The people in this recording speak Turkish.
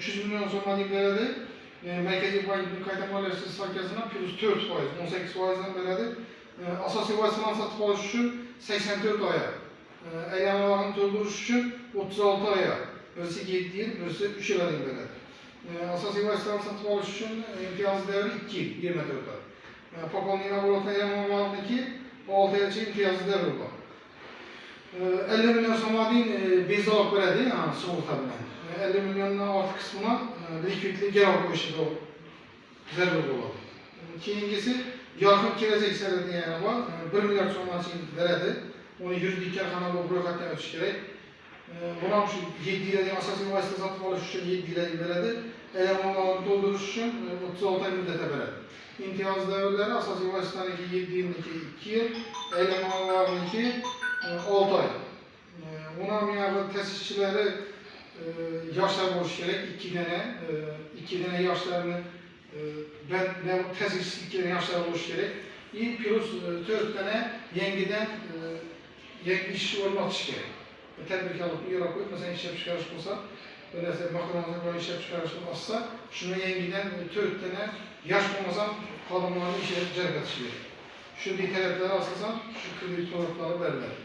300 milyon so'mdan beradi. Merkezi Bank'ın qayta moliyalashtirish stavkasidan +4%, 18%dan beradi. Asosiy vositalarni sotib olish uchun 84 oy. Aylanmalarni to'ldirish uchun 36 oy. Birisi 7 yil, birisi 3 yildan beradi. Asosiy vositalarni sotib olish uchun imtiyozli davri 2 yil, 24 oy. Pokolniy naborotlar aylanmalarniki 6 yilcha imtiyozli davri bor. 50 milyon so'mdan bezak beradi, sug'urta bilan. 50 milyondan ortiq qismini likvidlik geri olib qo'yishga zarur bo'ladi. Keyingisi yorqin kelajak sarfi degani bor. 1 milliard so'mdan beradi. Uni yuridik korxona bo'lib ro'yxatdan o'tish kerak. Buni ham shu 7 yillik asosiy vosita sotib olish uchun 7 yillik beradi. Aylanmalarni to'ldirish uchun 36 oy muddatga beradi. İmtiyaz davrları asosiy vositaniki 7 yilniki 2 yil, aylanmalarniki 6 oy. Buni ham yana ta'sischileri yoshlar bo'lishi kerak, 2 dana yoshlarni ta'sischilikka yoshlar bo'lishi kerak. Plus 4 dana yangidan yangi ish o'rnatish kerak. Tadbirkorlikni yo'lga qo'yib, masalan, ishlab chiqarish bo'lsa, bir narsa maqolani bilan ishlab chiqarish bo'lsa, shuni yangidan 4 dana yosh bo'lmasa xodimlarni ishga jalb etish kerak. Shunday talablar asosan shu kredit to'lovlari beriladi.